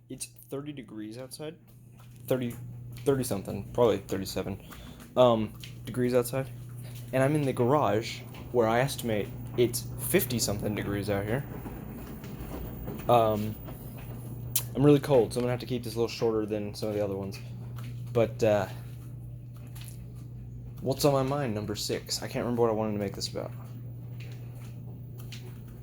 It's 30 degrees outside. 30, 30 something, probably 37 degrees outside. And I'm in the garage where I estimate it's 50 something degrees out here. I'm really cold, so I'm gonna have to keep this a little shorter than some of the other ones. But, what's on my mind, number 6? I can't remember what I wanted to make this about.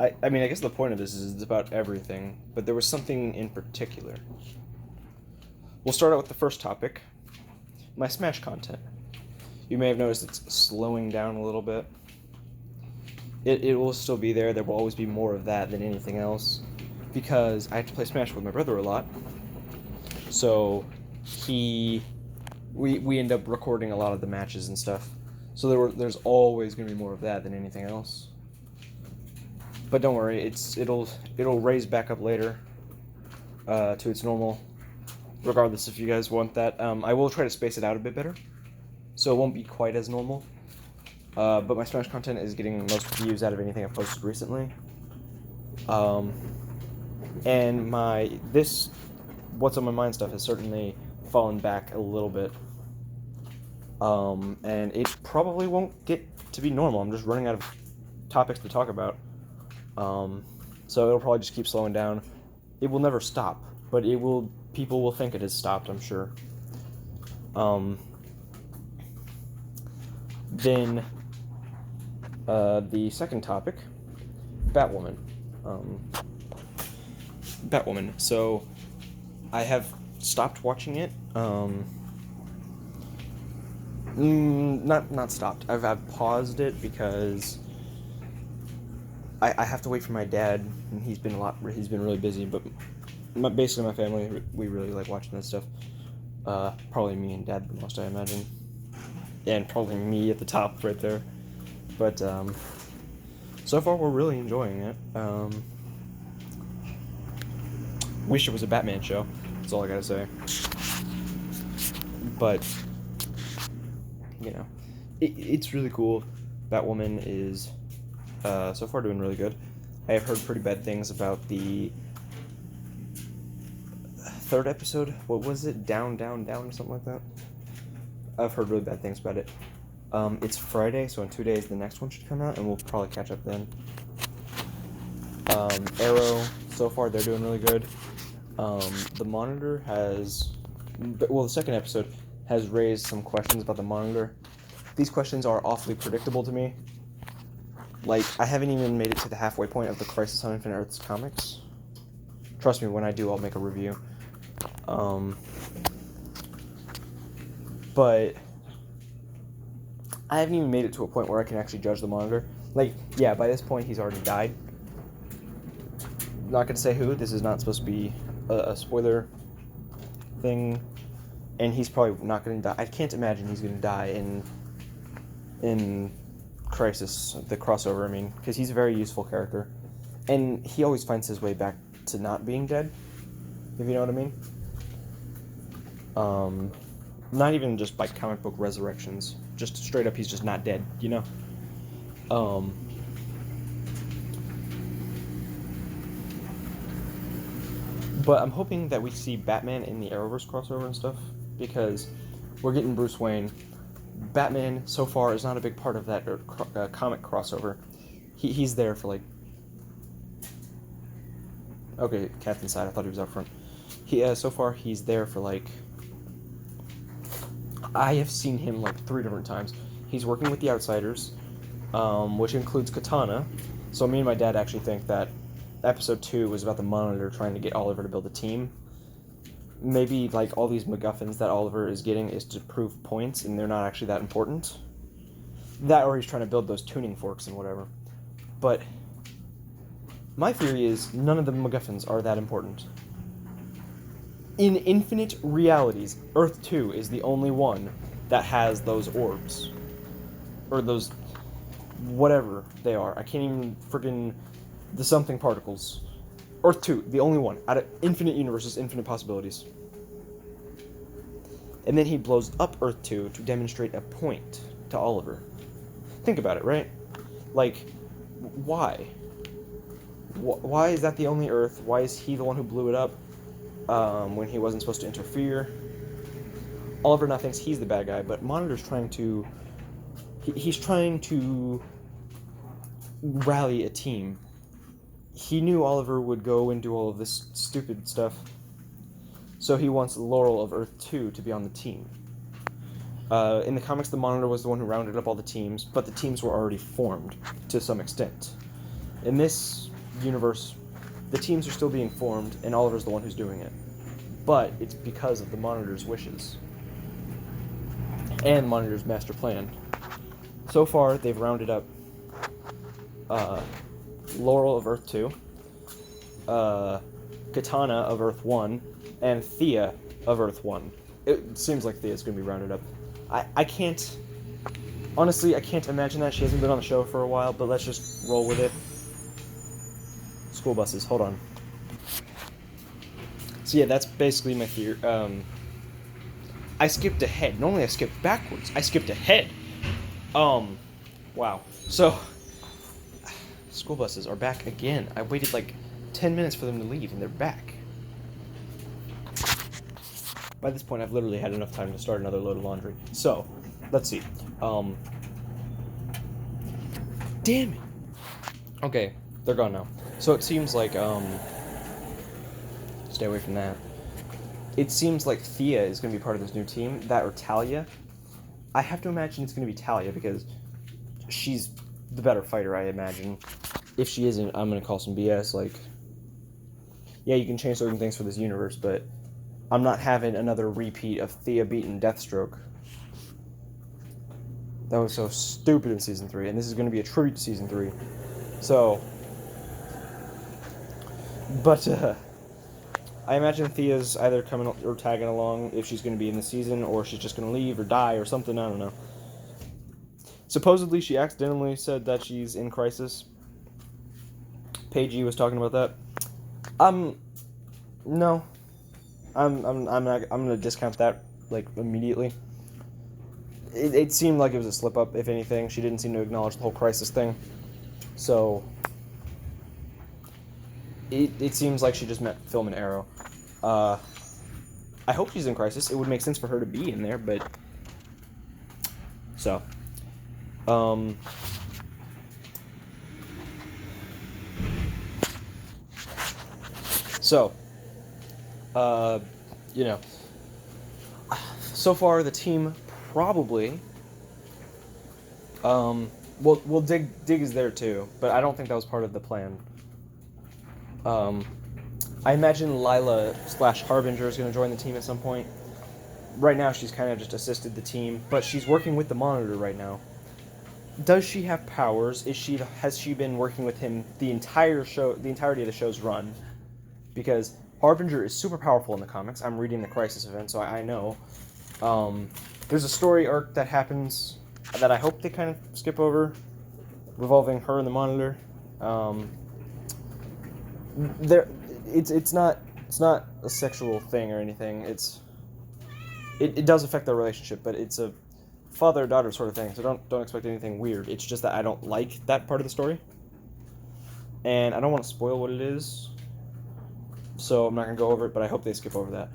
I mean, I guess the point of this is it's about everything, but there was something in particular. We'll start out with the first topic, my Smash content. You may have noticed it's slowing down a little bit. It will still be there. There will always be more of that than anything else, because I have to play Smash with my brother a lot. So we end up recording a lot of the matches and stuff. So there's always going to be more of that than anything else. But don't worry, it'll raise back up later to its normal. Regardless, if you guys want that, I will try to space it out a bit better, so it won't be quite as normal. But my Smash content is getting most views out of anything I've posted recently. And this what's on my mind stuff has certainly fallen back a little bit. And it probably won't get to be normal. I'm just running out of topics to talk about. So it'll probably just keep slowing down. It will never stop, but people will think it has stopped, I'm sure. Then the second topic, Batwoman. Batwoman. So I have stopped watching it. Not stopped. I've paused it because I have to wait for my dad, and he's been really busy, but basically my family, we really like watching that stuff. Probably me and Dad the most, I imagine. And probably me at the top right there. But so far we're really enjoying it. Wish it was a Batman show. That's all I gotta say. But it's really cool. Batwoman is so far doing really good. I have heard pretty bad things about the third episode. What was it? Down, or something like that. I've heard really bad things about it. It's Friday, so in 2 days the next one should come out, and we'll probably catch up then. Arrow, so far they're doing really good. The Monitor the second episode has raised some questions about the Monitor. These questions are awfully predictable to me. Like, I haven't even made it to the halfway point of the Crisis on Infinite Earths comics. Trust me, when I do, I'll make a review. But I haven't even made it to a point where I can actually judge the Monitor. Like, yeah, by this point, he's already died. Not gonna say who. This is not supposed to be a spoiler thing. And he's probably not gonna die. I can't imagine he's gonna die in Crisis, the crossover, I mean, because he's a very useful character. And he always finds his way back to not being dead, if you know what I mean. Not even just by comic book resurrections, just straight up he's just not dead, you know? But I'm hoping that we see Batman in the Arrowverse crossover and stuff, because we're getting Bruce Wayne. Batman, so far, is not a big part of that comic crossover. He's there for, like... Okay, Cat's inside. I thought he was out front. So far, he's there for, like... I have seen him, like, 3 different times. He's working with the Outsiders, which includes Katana. So me and my dad actually think that episode 2 was about the Monitor trying to get Oliver to build a team. Maybe, like, all these MacGuffins that Oliver is getting is to prove points, and they're not actually that important. That, or he's trying to build those tuning forks and whatever. But my theory is none of the MacGuffins are that important. In infinite realities, Earth 2 is the only one that has those orbs. Or those... whatever they are. I can't even friggin... the something particles. Earth 2, the only one. Out of infinite universes, infinite possibilities. And then he blows up Earth 2 to demonstrate a point to Oliver. Think about it, right? Like, why? Why is that the only Earth? Why is he the one who blew it up? when he wasn't supposed to interfere. Oliver now thinks he's the bad guy, but Monitor's trying to... He's trying to rally a team. He knew Oliver would go and do all of this stupid stuff, so he wants Laurel of Earth 2 to be on the team. In the comics, the Monitor was the one who rounded up all the teams, but the teams were already formed to some extent. In this universe, the teams are still being formed, and Oliver's the one who's doing it. But it's because of the Monitor's wishes and the Monitor's master plan. So far, they've rounded up Laurel of Earth 2, Katana of Earth 1, and Thea of Earth 1. It seems like Thea's going to be rounded up. I can't... Honestly, I can't imagine that. She hasn't been on the show for a while, but let's just roll with it. School buses, hold on. So yeah, that's basically my theory. I skipped ahead. Normally I skip backwards. I skipped ahead. Wow. So, school buses are back again. I waited like 10 minutes for them to leave, and they're back. By this point, I've literally had enough time to start another load of laundry. So, let's see. Damn it! Okay, they're gone now. So it seems like, stay away from that. It seems like Thea is going to be part of this new team. That or Talia. I have to imagine it's going to be Talia because she's the better fighter, I imagine. If she isn't, I'm going to call some BS. Like, yeah, you can change certain things for this universe, but I'm not having another repeat of Thea beating Deathstroke. That was so stupid in Season 3, and this is going to be a tribute to Season 3. So, but, I imagine Thea's either coming or tagging along if she's going to be in the season, or she's just going to leave or die or something, I don't know. Supposedly, she accidentally said that she's in Crisis. Paigey was talking about that. No. I'm gonna discount that, like, immediately. It seemed like it was a slip-up, if anything. She didn't seem to acknowledge the whole Crisis thing. So, it seems like she just meant film and Arrow. I hope she's in Crisis. It would make sense for her to be in there, but... So. You know. So far, the team probably... Well, Dig is there too, but I don't think that was part of the plan. I imagine Lila/Harbinger is going to join the team at some point. Right now, she's kind of just assisted the team, but she's working with the Monitor right now. Does she have powers? Has she been working with him the entirety of the show's run? Because Harbinger is super powerful in the comics. I'm reading the Crisis event, so I know. There's a story arc that happens that I hope they kind of skip over, revolving her and the Monitor. It's not a sexual thing or anything. It does affect their relationship, but it's a father-daughter sort of thing, so don't expect anything weird. It's just that I don't like that part of the story, and I don't want to spoil what it is, so I'm not going to go over it, but I hope they skip over that.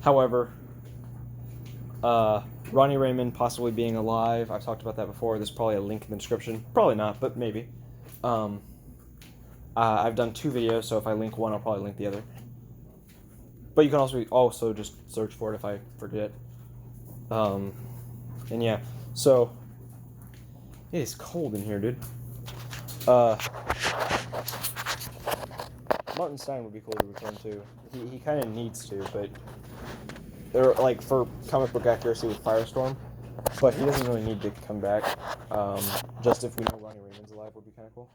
However, Ronnie Raymond possibly being alive, I've talked about that before. There's probably a link in the description. Probably not, but maybe. I've done 2 videos, so if I link one, I'll probably link the other. But you can also just search for it if I forget. And yeah, so it is cold in here, dude. Martin Stein would be cool to return to. He kind of needs to, but they're like for comic book accuracy with Firestorm. But he doesn't really need to come back. Just if we know Ronnie Raymond's alive would be kind of cool.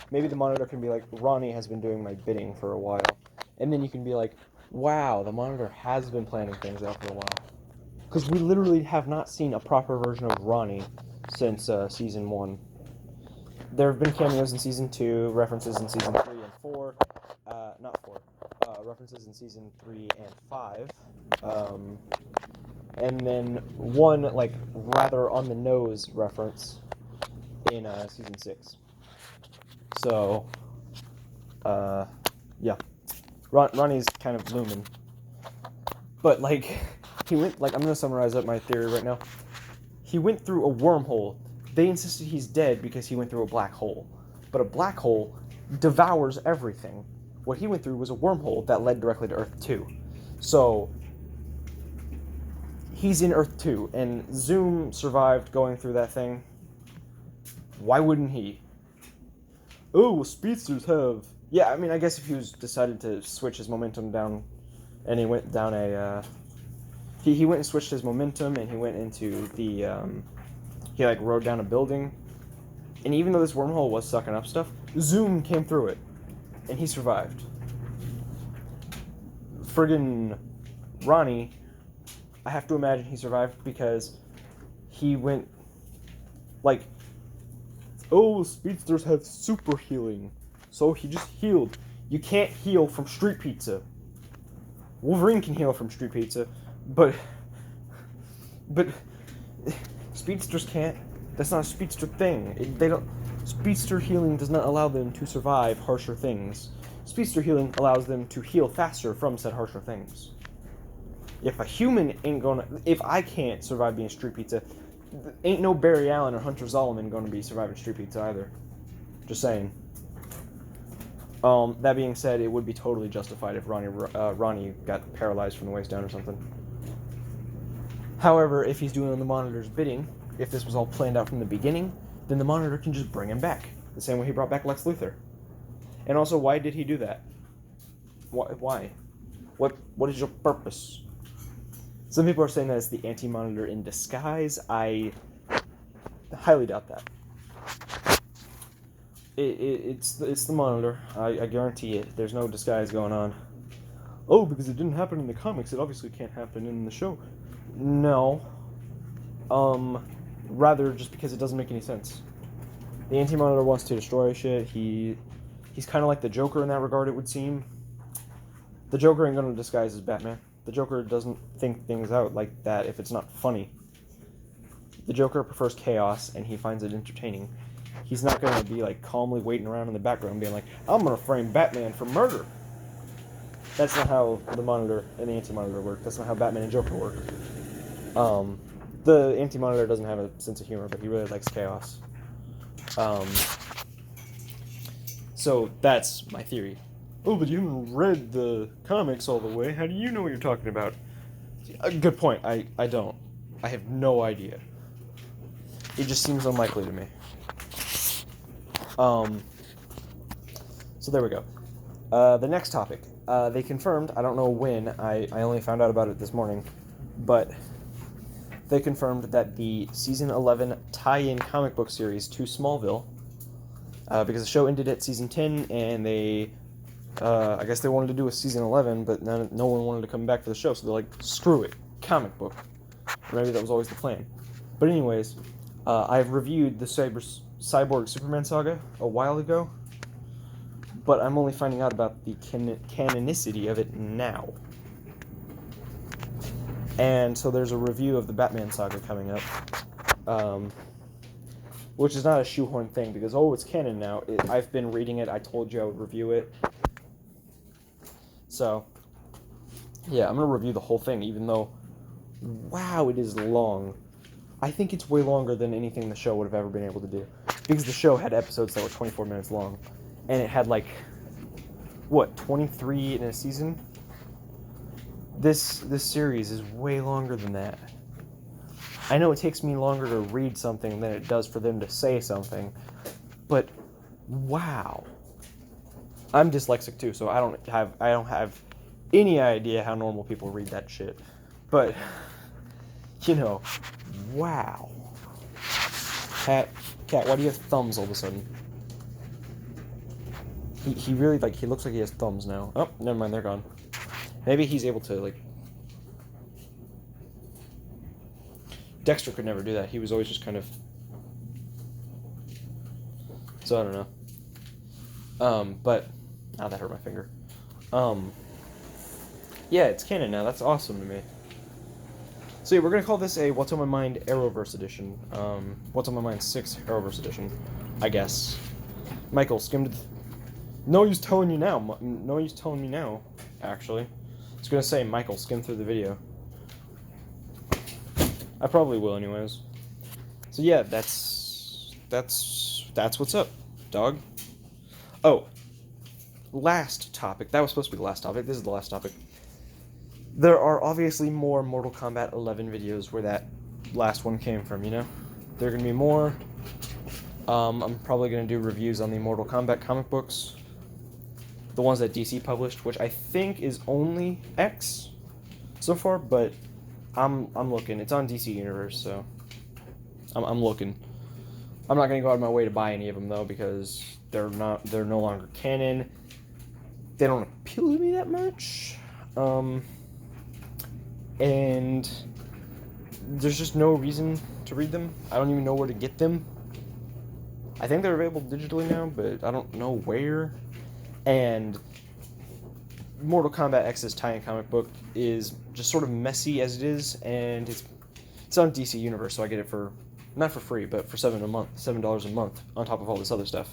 Maybe the Monitor can be like, Ronnie has been doing my bidding for a while. And then you can be like, wow, the Monitor has been planning things out for a while. Because we literally have not seen a proper version of Ronnie since Season 1. There have been cameos in Season 2, references in Season 3 and 4. References in Season 3 and 5. And then one, like, rather on-the-nose reference in Season 6. So, Yeah. Ronnie's kind of looming. But, like, he went, like, I'm going to summarize up my theory right now. He went through a wormhole. They insisted he's dead because he went through a black hole. But a black hole devours everything. What he went through was a wormhole that led directly to Earth 2. So, he's in Earth 2, and Zoom survived going through that thing. Why wouldn't he? Oh, well, speedsters have... Yeah, I mean, I guess if he was decided to switch his momentum down, and he went down a... He went and switched his momentum, and he went into the... He, like, rode down a building. And even though this wormhole was sucking up stuff, Zoom came through it. And he survived. Friggin' Ronnie, I have to imagine he survived because he went, like, oh, speedsters have super healing. So he just healed. You can't heal from street pizza. Wolverine can heal from street pizza, but speedsters can't. That's not a speedster thing. Speedster healing does not allow them to survive harsher things. Speedster healing allows them to heal faster from said harsher things. If a human ain't gonna... If I can't survive being street pizza, ain't no Barry Allen or Hunter Zolomon gonna be surviving street pizza either. Just saying. That being said, it would be totally justified if Ronnie got paralyzed from the waist down or something. However, if he's doing the Monitor's bidding, if this was all planned out from the beginning, then the Monitor can just bring him back. The same way he brought back Lex Luthor. And also, why did he do that? Why? What is your purpose? Some people are saying that it's the Anti-Monitor in disguise. I highly doubt that. It's the Monitor. I guarantee it. There's no disguise going on. Oh, because it didn't happen in the comics, it obviously can't happen in the show. No. Rather just because it doesn't make any sense. The Anti-Monitor wants to destroy shit. He's kind of like the Joker in that regard, it would seem. The Joker ain't gonna disguise as Batman. The Joker doesn't think things out like that if it's not funny. The Joker prefers chaos, and he finds it entertaining. He's not gonna be, like, calmly waiting around in the background being like, I'm gonna frame Batman for murder. That's not how the Monitor and the Anti-Monitor work. That's not how Batman and Joker work. The Anti-Monitor doesn't have a sense of humor, but he really likes chaos. So that's my theory. Oh, but you haven't read the comics all the way. How do you know what you're talking about? Good point. I don't. I have no idea. It just seems unlikely to me. So there we go. The next topic. They confirmed, I don't know when, I only found out about it this morning, but they confirmed that the Season 11 tie-in comic book series to Smallville, because the show ended at Season 10, and they, I guess they wanted to do a Season 11, but no one wanted to come back for the show, so they're like, screw it, comic book. Or maybe that was always the plan. But anyways, I've reviewed the Cyborg Superman saga a while ago, but I'm only finding out about the canonicity of it now. And so there's a review of the Batman saga coming up, which is not a shoehorn thing, because, oh, it's canon now. I've been reading it. I told you I would review it. So, yeah, I'm going to review the whole thing, even though, wow, it is long. I think it's way longer than anything the show would have ever been able to do. Because the show had episodes that were 24 minutes long. And it had, like, what, 23 in a season? This series is way longer than that. I know it takes me longer to read something than it does for them to say something, but wow. I'm dyslexic too, so I don't have any idea how normal people read that shit. But you know, wow. Cat, why do you have thumbs all of a sudden? He really, like, he looks like he has thumbs now. Oh, never mind, they're gone. Maybe he's able to, like... Dexter could never do that. He was always just kind of... So, I don't know. But... Ow, that hurt my finger. Yeah, it's canon now. That's awesome to me. So, yeah, we're going to call this a What's on My Mind ArrowVerse edition. What's on My Mind 6 ArrowVerse edition, I guess. Michael, No use telling you now. No use telling me now, actually. I was going to say, Michael, skim through the video. I probably will anyways. So yeah, that's what's up, dog. Oh, last topic. That was supposed to be the last topic. This is the last topic. There are obviously more Mortal Kombat 11 videos where that last one came from, you know? There are going to be more. I'm probably going to do reviews on the Mortal Kombat comic books. The ones that DC published, which I think is only X so far, but I'm looking. It's on DCUnivers, so I'm looking. I'm not going to go out of my way to buy any of them, though, because they're no longer canon. They don't appeal to me that much. And there's just no reason to read them. I don't even know where to get them. I think they're available digitally now, but I don't know where. And Mortal Kombat X's tie-in comic book is just sort of messy as it is, and it's on DCUnivers, so I get it for, not for free, but for $7 a month, on top of all this other stuff.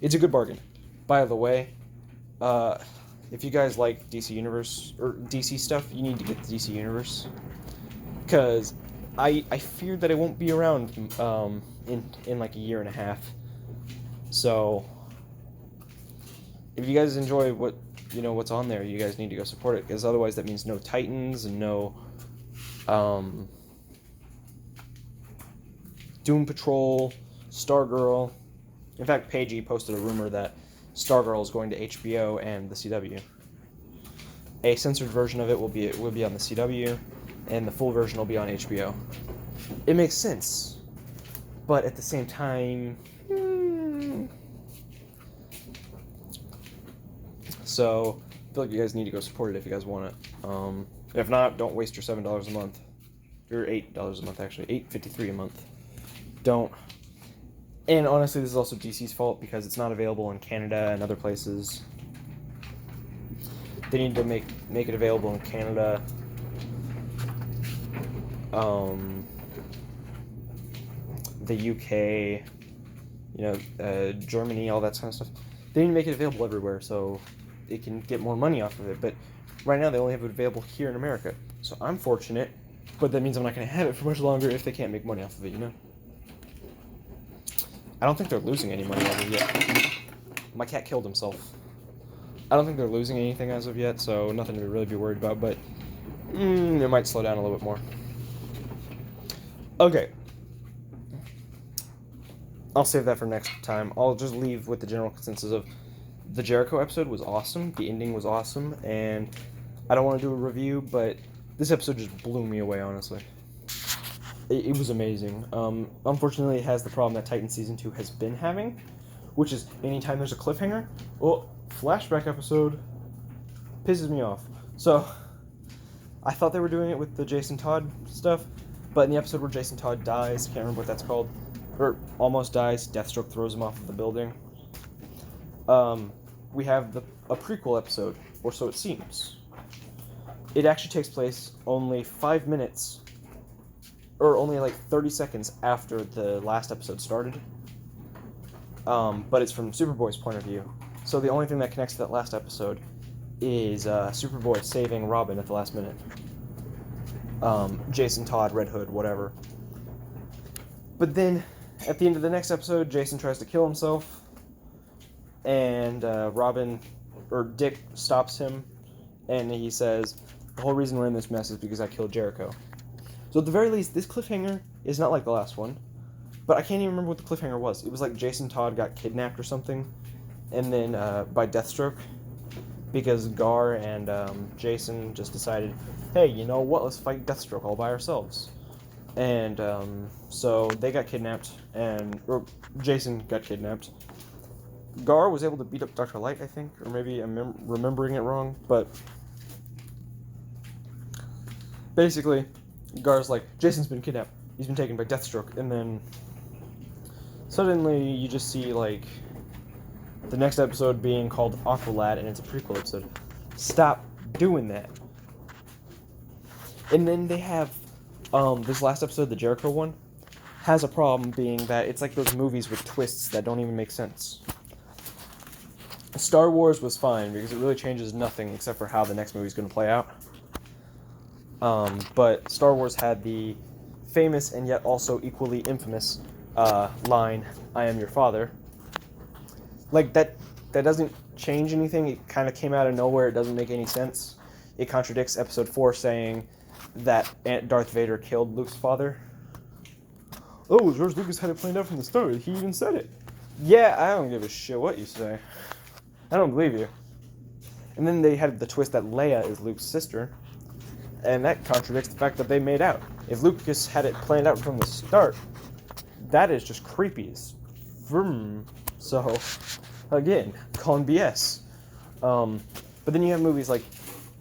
It's a good bargain. By the way, if you guys like DCUnivers, or DC stuff, you need to get the DCUnivers. Because I fear that it won't be around in like a year and a half. So if you guys enjoy what's on there, you guys need to go support it, because otherwise that means no Titans and no Doom Patrol, Stargirl. In fact, Paigey posted a rumor that Stargirl is going to HBO and the CW. A censored version of it will be on the CW, and the full version will be on HBO. It makes sense, but at the same time, so I feel like you guys need to go support it if you guys want it. If not, don't waste your $7 a month, or $8 a month actually, $8.53 a month. Don't. And honestly, this is also DC's fault, because it's not available in Canada and other places. They need to make it available in Canada, the UK, Germany, all that kind of stuff. They need to make it available everywhere so they can get more money off of it. But right now, they only have it available here in America. So I'm fortunate, but that means I'm not going to have it for much longer if they can't make money off of it, you know? I don't think they're losing any money as of yet. My cat killed himself. I don't think they're losing anything as of yet, so nothing to really be worried about, but it might slow down a little bit more. Okay. I'll save that for next time. I'll just leave with the general consensus of the Jericho episode was awesome, the ending was awesome, and I don't want to do a review, but this episode just blew me away, honestly. It was amazing. Unfortunately, it has the problem that Titan Season 2 has been having, which is anytime there's a cliffhanger, flashback episode pisses me off. So, I thought they were doing it with the Jason Todd stuff, but in the episode where Jason Todd dies, can't remember what that's called, or almost dies, Deathstroke throws him off of the building, we have a prequel episode, or so it seems. It actually takes place only 5 minutes, or only like 30 seconds after the last episode started. But it's from Superboy's point of view. So the only thing that connects to that last episode is Superboy saving Robin at the last minute. Jason Todd, Red Hood, whatever. But then, at the end of the next episode, Jason tries to kill himself, and Dick stops him, and he says, the whole reason we're in this mess is because I killed Jericho. So at the very least, this cliffhanger is not like the last one, but I can't even remember what the cliffhanger was. It was like Jason Todd got kidnapped or something, and then by Deathstroke, because Gar and Jason just decided, hey, you know what, let's fight Deathstroke all by ourselves. And so they got kidnapped, or Jason got kidnapped. Gar was able to beat up Dr. Light, I think, or maybe I'm remembering it wrong, but basically, Gar's like, Jason's been kidnapped, he's been taken by Deathstroke, and then suddenly you just see, like, the next episode being called Aqualad, and it's a prequel episode. Stop doing that. And then they have, this last episode, the Jericho one, has a problem being that it's like those movies with twists that don't even make sense. Star Wars was fine because it really changes nothing except for how the next movie's going to play out. But Star Wars had the famous and yet also equally infamous line, "I am your father." Like, that doesn't change anything. It kind of came out of nowhere. It doesn't make any sense. It contradicts Episode 4 saying that Darth Vader killed Luke's father. Oh, George Lucas had it planned out from the start. He even said it. Yeah, I don't give a shit what you say. I don't believe you. And then they had the twist that Leia is Luke's sister. And that contradicts the fact that they made out. If Lucas had it planned out from the start, that is just creepy as vroom. So, again, calling BS. But then you have movies like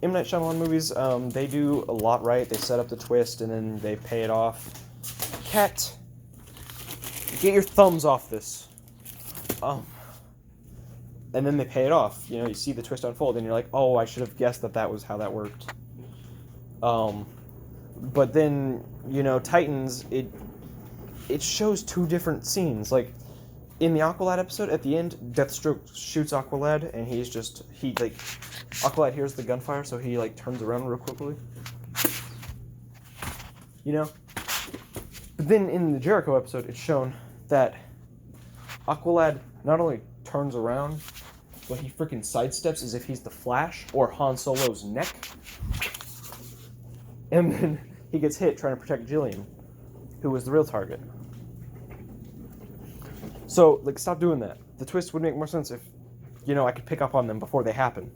M. Night Shyamalan movies. They do a lot right. They set up the twist and then they pay it off. Cat, get your thumbs off this. And then they pay it off. You know, you see the twist unfold and you're like, oh, I should have guessed that was how that worked. But then, you know, Titans, it shows two different scenes. Like, in the Aqualad episode, at the end, Deathstroke shoots Aqualad, and Aqualad hears the gunfire, so he, turns around real quickly. You know? But then in the Jericho episode, it's shown that Aqualad not only turns around, but he freaking sidesteps as if he's the Flash or Han Solo's neck. And then he gets hit trying to protect Jillian, who was the real target. So, stop doing that. The twist would make more sense if, I could pick up on them before they happen.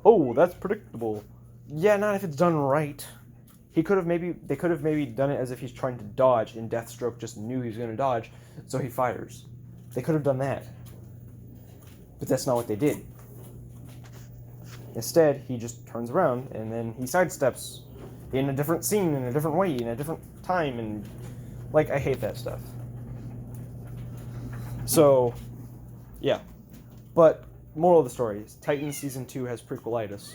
Oh, that's predictable. Yeah, not if it's done right. They could have maybe done it as if he's trying to dodge, and Deathstroke just knew he was going to dodge, so he fires. They could have done that. But that's not what they did. Instead, he just turns around, and then he sidesteps in a different scene, in a different way, in a different time, and, I hate that stuff. So, yeah. But, moral of the story is, Titans Season 2 has prequelitis.